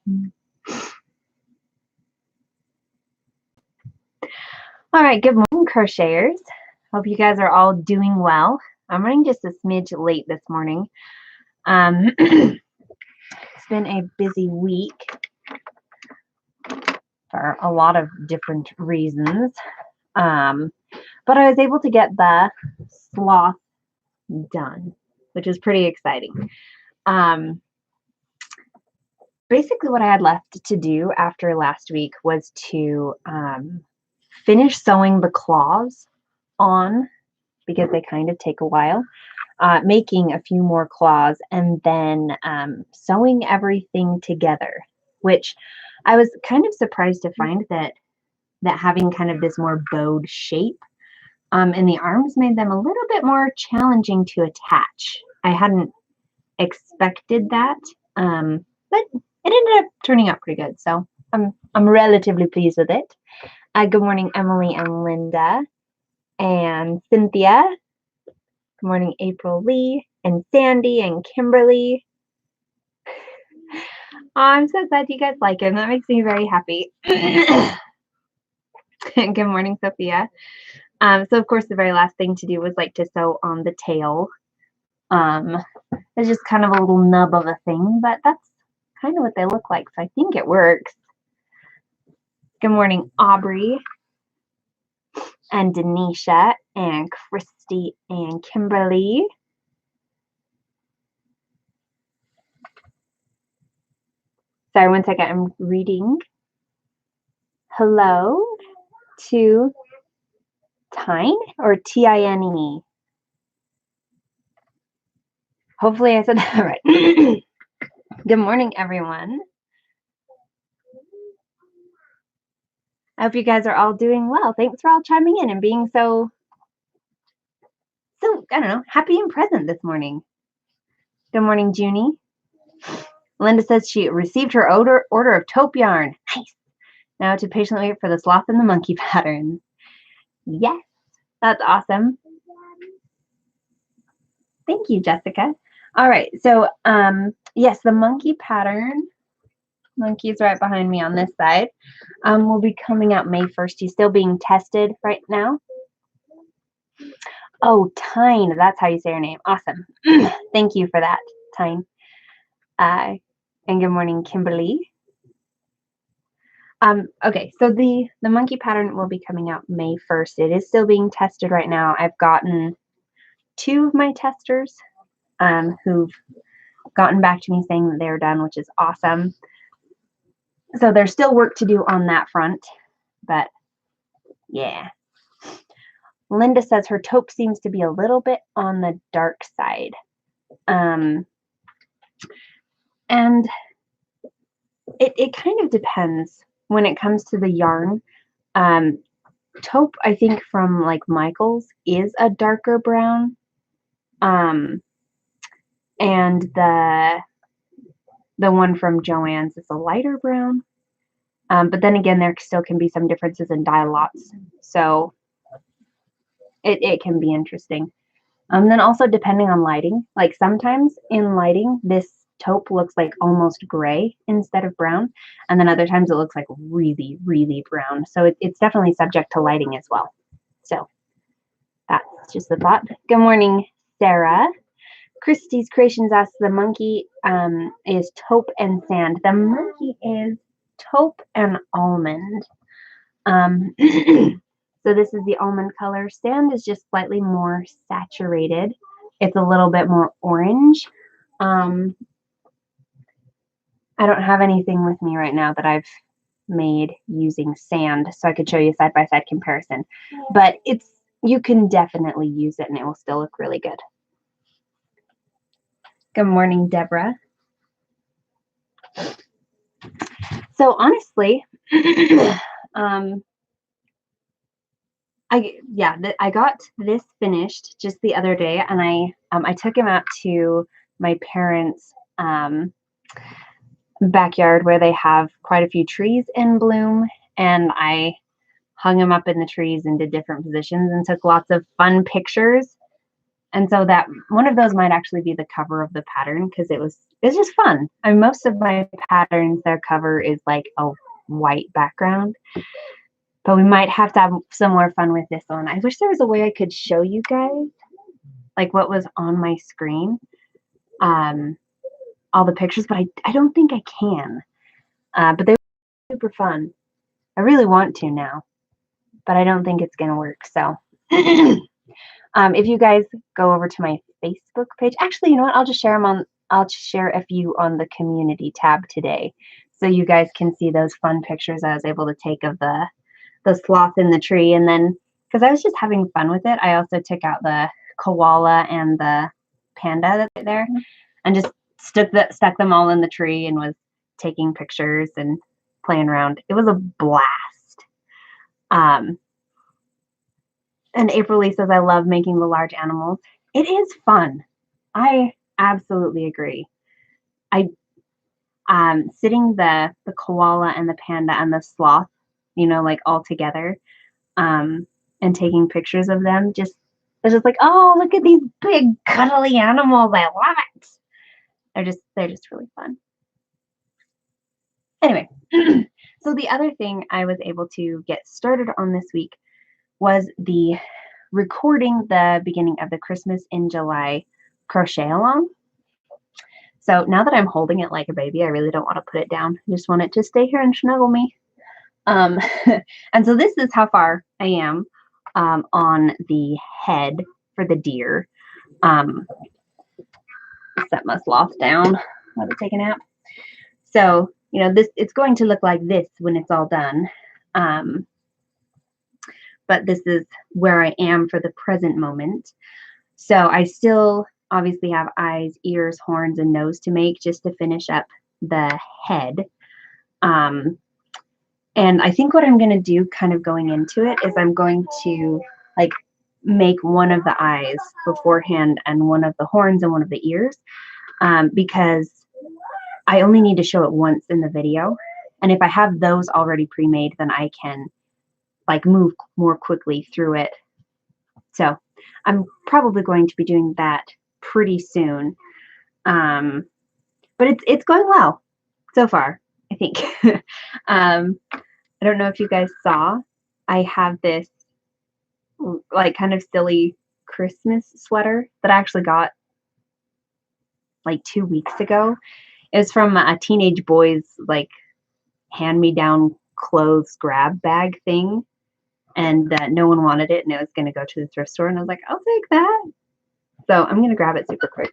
All right, good morning, crocheters. Hope you guys are all doing well. I'm running just a smidge late this morning. It's been a busy week for a lot of different reasons. But I was able to get the Sloth done, which is pretty exciting. Basically what I had left to do after last week was to finish sewing the claws on, because they kind of take a while, making a few more claws, and then sewing everything together, which I was kind of surprised to find that having kind of this more bowed shape in the arms made them a little bit more challenging to attach. I hadn't expected that, but it ended up turning out pretty good, so I'm relatively pleased with it. Good morning, Emily and Linda and Cynthia. Good morning, April Lee and Sandy and Kimberly. Oh, I'm so glad you guys like him. That makes me very happy. Good morning, Sophia. So of course the very last thing to do was like to sew on the tail. It's just kind of a little nub of a thing, but that's kind of what they look like, so I think it works. Good morning, Aubrey and Denisha and Christy and Kimberly. Sorry, one second, I'm reading. Hello to Tine or Tine. Hopefully I said that right. Good morning, everyone. I hope you guys are all doing well. Thanks for all chiming in and being so, I don't know, happy and present this morning. Good morning, Junie. Linda says she received her order of taupe yarn. Nice. Now to patiently wait for the sloth and the monkey patterns. Yes, that's awesome. Thank you, Jessica. All right, so yes, the monkey pattern, monkey's right behind me on this side, will be coming out May 1st. He's still being tested right now. Oh, Tyne, that's how you say your name. Awesome. Thank you for that, Tyne. And good morning, Kimberly. Okay, so the monkey pattern will be coming out May 1st. It is still being tested right now. I've gotten 2 of my testers who've gotten back to me saying that they're done, which is awesome. So there's still work to do on that front, but yeah. Linda says her taupe seems to be a little bit on the dark side. And it kind of depends when it comes to the yarn. Taupe, I think from like Michael's, is a darker brown. And the one from Joann's is a lighter brown. But then again, there still can be some differences in dye lots. So it can be interesting. Then also depending on lighting, like sometimes in lighting, this taupe looks like almost gray instead of brown. And then other times it looks like really, really brown. So it's definitely subject to lighting as well. So that's just the thought. Good morning, Sarah. Christy's Creations asks, the monkey is taupe and sand. The monkey is taupe and almond. So this is the almond color. Sand is just slightly more saturated. It's a little bit more orange. I don't have anything with me right now that I've made using sand, so I could show you a side-by-side comparison. But you can definitely use it and it will still look really good. Good morning, Deborah. So honestly, I got this finished just the other day, and I took him out to my parents' backyard where they have quite a few trees in bloom, and I hung him up in the trees and did different positions and took lots of fun pictures. And so that one of those might actually be the cover of the pattern, because it was it's just fun. I mean, most of my patterns, their cover is like a white background, but we might have to have some more fun with this one. I wish there was a way I could show you guys like what was on my screen, all the pictures, but I don't think I can. But they're super fun. I really want to now, but I don't think it's gonna work. So if you guys go over to my Facebook page, actually, you know what? I'll just share them on. I'll share a few on the community tab today, so you guys can see those fun pictures I was able to take of the sloth in the tree. And then, because I was just having fun with it, I also took out the koala and the panda that's there, and just stuck them all in the tree and was taking pictures and playing around. It was a blast. And April Lee says, I love making the large animals. It is fun. I absolutely agree. I sitting the koala and the panda and the sloth, you know, like all together, and taking pictures of them, it's just like, oh, look at these big cuddly animals. I love it. They're just really fun. Anyway, so the other thing I was able to get started on this week was the recording the beginning of the Christmas in July crochet along. So now that I'm holding it like a baby, I really don't want to put it down. I just want it to stay here and snuggle me. And so this is how far I am on the head for the deer. Set my sloth down. Let it take a nap. So, you know, it's going to look like this when it's all done. But this is where I am for the present moment. So I still obviously have eyes, ears, horns, and nose to make just to finish up the head. And I think what I'm going to do kind of going into it is I'm going to like make one of the eyes beforehand and one of the horns and one of the ears, because I only need to show it once in the video. And if I have those already pre-made, then I can like move more quickly through it. So I'm probably going to be doing that pretty soon. But it's going well so far, I think. I don't know if you guys saw, I have this like kind of silly Christmas sweater that I actually got like 2 weeks ago. It was from a teenage boy's like hand-me-down clothes grab bag thing, and no one wanted it, and it was going to go to the thrift store, and I was like, I'll take that. So I'm going to grab it super quick.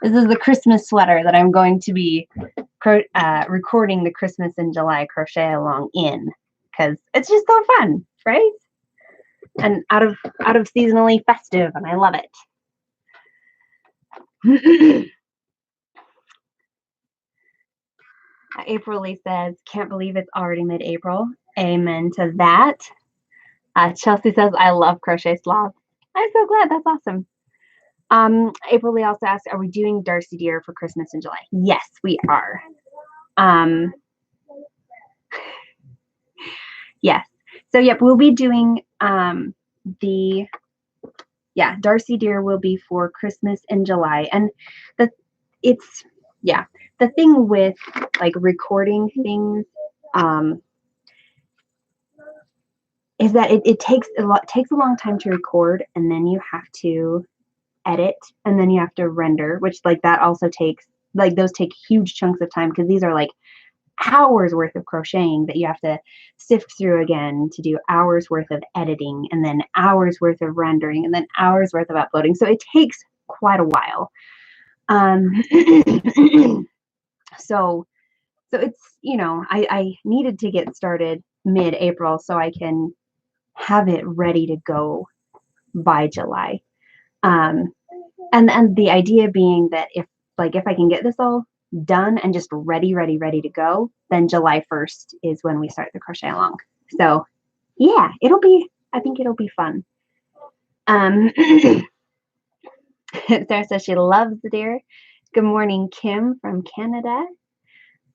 This is the Christmas sweater that I'm going to be recording the Christmas in July crochet along in, because it's just so fun, right? And out of seasonally festive, and I love it. April Lee says, can't believe it's already mid-April. Amen to that. Chelsea says, I love crochet sloth. I'm so glad. That's awesome. April Lee also asked, are we doing Darcy Deer for Christmas in July? Yes, we are. Yes. So, yep, we'll be doing Darcy Deer will be for Christmas in July. And the thing with like recording things is that it takes a long time to record, and then you have to edit, and then you have to render, which like that also takes, like those take huge chunks of time, because these are like hours worth of crocheting that you have to sift through again to do hours worth of editing, and then hours worth of rendering, and then hours worth of uploading. So it takes quite a while. So it's, you know, I needed to get started mid-April so I can have it ready to go by July. And the idea being that if I can get this all done and just ready to go, then July 1st is when we start the crochet along. So yeah, I think it'll be fun. Sarah says she loves the deer. Good morning, Kim from Canada.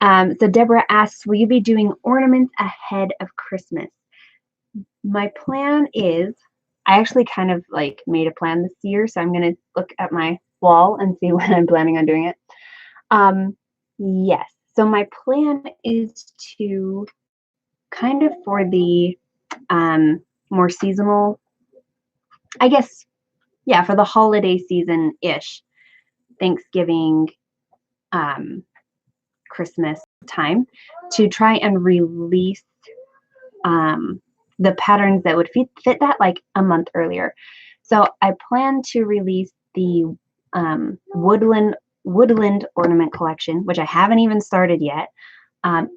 So Deborah asks, will you be doing ornaments ahead of Christmas? My plan is I actually kind of like made a plan this year, so I'm gonna look at my wall and see when I'm planning on doing it. Yes. So my plan is to kind of for the more seasonal, I guess, yeah, for the holiday season-ish, Thanksgiving, um, Christmas time, to try and release the patterns that would fit that like a month earlier. So I plan to release the woodland ornament collection, which I haven't even started yet,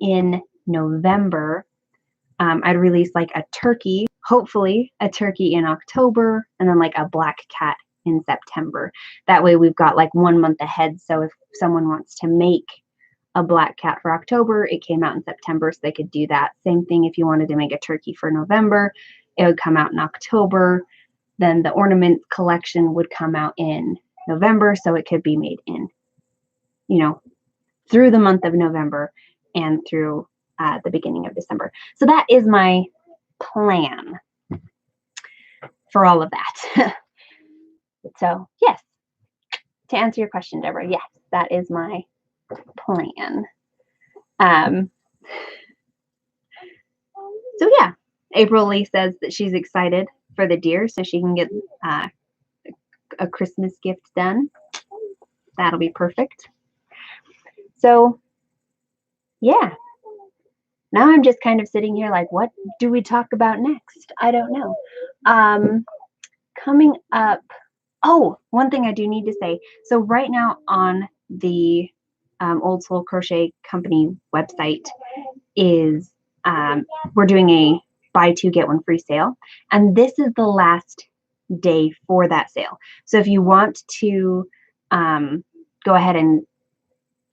in November. I'd release like a turkey, hopefully a turkey in October, and then like a black cat in September. That way we've got like 1 month ahead. So if someone wants to make a black cat for October, it came out in September, so they could do that. Same thing if you wanted to make a turkey for November, it would come out in October. Then the ornament collection would come out in November, so it could be made in, through the month of November and through the beginning of December. So that is my plan for all of that. So yes, to answer your question, Deborah, yes, that is my plan. So yeah, April Lee says that she's excited for the deer so she can get a Christmas gift done. That'll be perfect. So yeah, now I'm just kind of sitting here like, what do we talk about next? I don't know. Coming up, oh, one thing I do need to say. So right now on the Old Soul Crochet Company website is we're doing a buy two get one free sale, and this is the last day for that sale. So if you want to go ahead and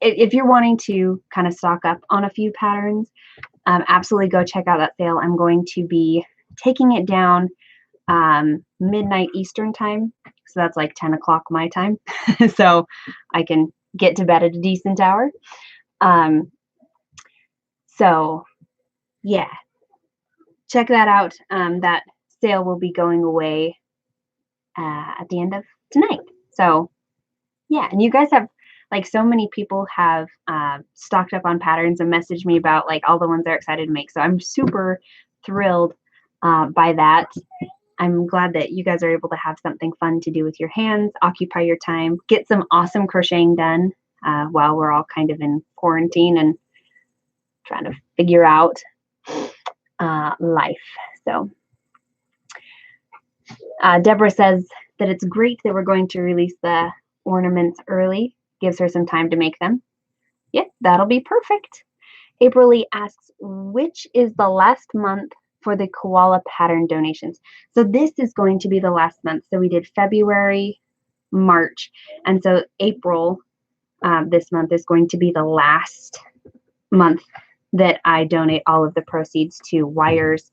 if you're wanting to kind of stock up on a few patterns, absolutely go check out that sale. I'm going to be taking it down midnight Eastern time, so that's like 10 o'clock my time, so I can get to bed at a decent hour. So yeah, check that out. That sale will be going away at the end of tonight. So yeah, and you guys have, like, so many people have stocked up on patterns and messaged me about like all the ones they're excited to make. So I'm super thrilled by that. I'm glad that you guys are able to have something fun to do with your hands, occupy your time, get some awesome crocheting done while we're all kind of in quarantine and trying to figure out life. So Deborah says that it's great that we're going to release the ornaments early. Gives her some time to make them. Yep, that'll be perfect. April Lee asks, which is the last month for the koala pattern donations? So this is going to be the last month. So we did February, March, and so April this month is going to be the last month that I donate all of the proceeds to Wires,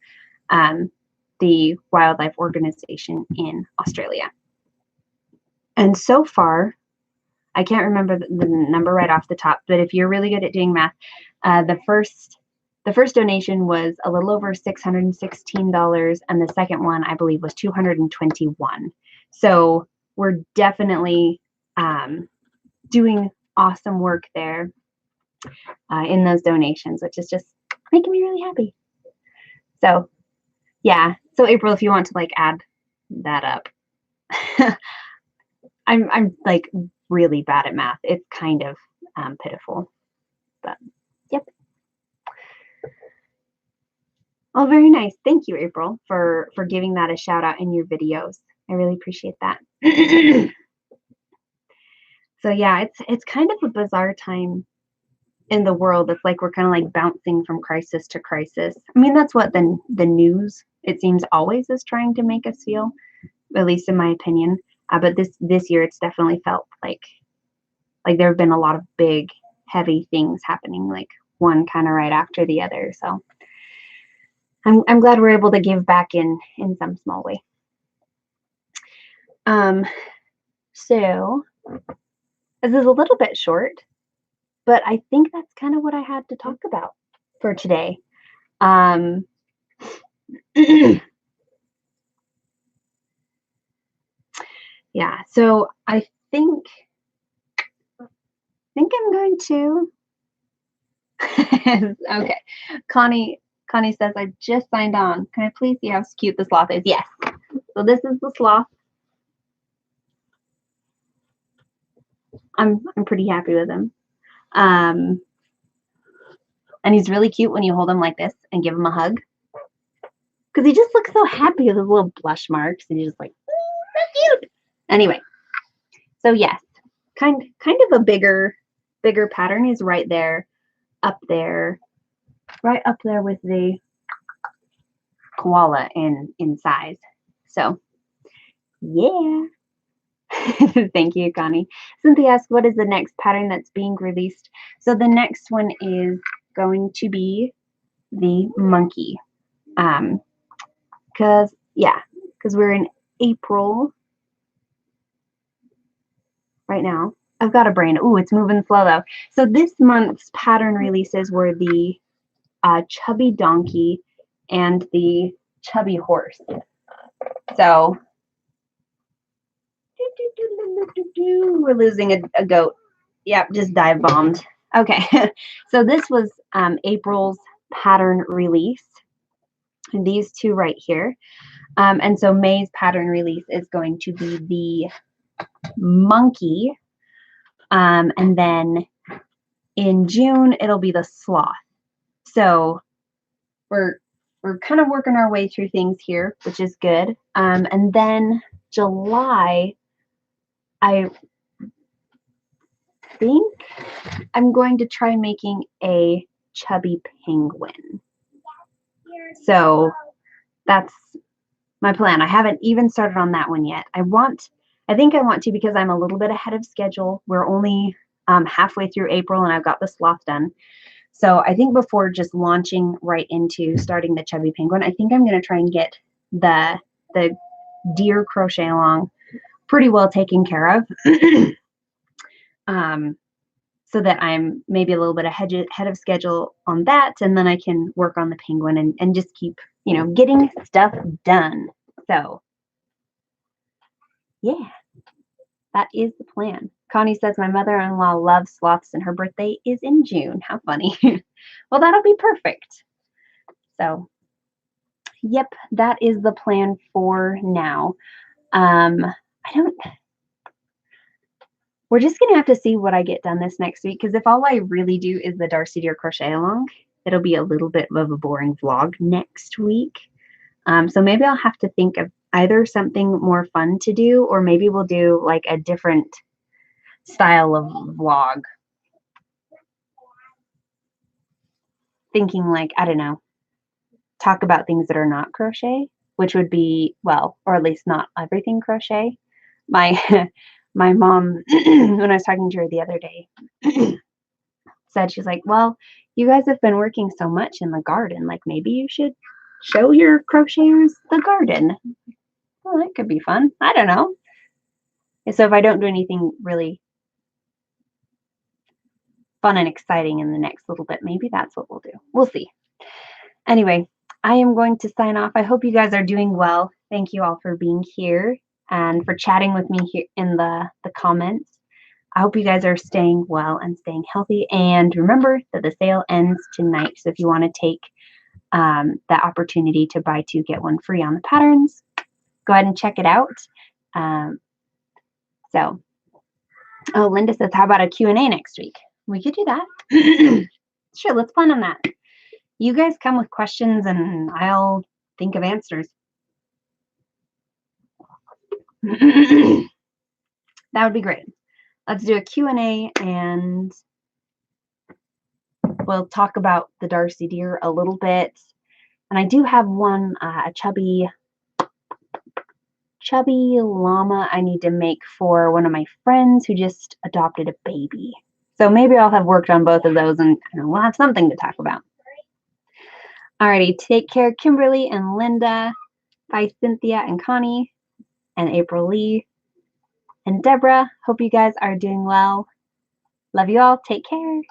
the wildlife organization in Australia. And so far, I can't remember the number right off the top, but if you're really good at doing math, the first donation was a little over $616, and the second one, I believe, was $221. So we're definitely doing awesome work there in those donations, which is just making me really happy. So yeah, so April, if you want to like add that up, I'm like really bad at math. It's kind of pitiful, but yep. Oh, very nice. Thank you, April, for giving that a shout out in your videos. I really appreciate that. So yeah, it's kind of a bizarre time in the world. It's like we're kind of like bouncing from crisis to crisis. I mean, that's what the news, it seems, always is trying to make us feel, at least in my opinion. But this year, it's definitely felt like there have been a lot of big, heavy things happening, like one kind of right after the other. So I'm glad we're able to give back in some small way. So this is a little bit short, but I think that's kind of what I had to talk about for today. Yeah, so I think I'm going to. Okay. Connie says, I just signed on. Can I please see how cute the sloth is? Yes. So this is the sloth. I'm pretty happy with him. And he's really cute when you hold him like this and give him a hug. Because he just looks so happy with his little blush marks, and he's just like, oh, so cute. Anyway, so yes, kind of a bigger pattern is right there, up there, right up there with the koala in size. So yeah. Thank you, Connie. Cynthia asked, what is the next pattern that's being released? So the next one is going to be the monkey. Because we're in April right now. I've got a brain. Ooh, it's moving slow though. So this month's pattern releases were the chubby donkey and the chubby horse. So we're losing a goat. Yep, just dive bombed. Okay, so this was April's pattern release. These two right here. And so May's pattern release is going to be the monkey. And then in June, it'll be the sloth. So we're kind of working our way through things here, which is good. And then July, I think I'm going to try making a chubby penguin. So that's my plan. I haven't even started on that one yet. I think I want to because I'm a little bit ahead of schedule. We're only halfway through April and I've got the sloth done. So I think before just launching right into starting the chubby penguin, I think I'm going to try and get the deer crochet along pretty well taken care of. So that I'm maybe a little bit ahead of schedule on that, and then I can work on the penguin and just keep, getting stuff done. So yeah, that is the plan. Connie says, my mother-in-law loves sloths and her birthday is in June. How funny. Well, that'll be perfect. So yep, that is the plan for now. We're just going to have to see what I get done this next week, because if all I really do is the Darcy Deer Crochet Along, it'll be a little bit of a boring vlog next week. So maybe I'll have to think of either something more fun to do, or maybe we'll do like a different style of vlog. Thinking like, I don't know, talk about things that are not crochet, which would be, well, or at least not everything crochet. My mom, when I was talking to her the other day, said, she's like, well, you guys have been working so much in the garden, like maybe you should show your crocheters the garden. Well, that could be fun. I don't know. So if I don't do anything really fun and exciting in the next little bit, maybe that's what we'll do. We'll see. Anyway, I am going to sign off. I hope you guys are doing well. Thank you all for being here and for chatting with me here in the comments. I hope you guys are staying well and staying healthy. And remember that the sale ends tonight. So if you want to take the opportunity to buy 2, get 1 free on the patterns, go ahead and check it out. Oh, Linda says, how about a Q&A next week? We could do that. Sure, let's plan on that. You guys come with questions and I'll think of answers. That would be great. Let's do a Q&A and we'll talk about the Darcy Deer a little bit. And I do have one, a chubby llama I need to make for one of my friends who just adopted a baby. So maybe I'll have worked on both of those and we'll have something to talk about. Alrighty, take care, Kimberly and Linda. Bye, Cynthia and Connie and April Lee and Deborah. Hope you guys are doing well. Love you all. Take care.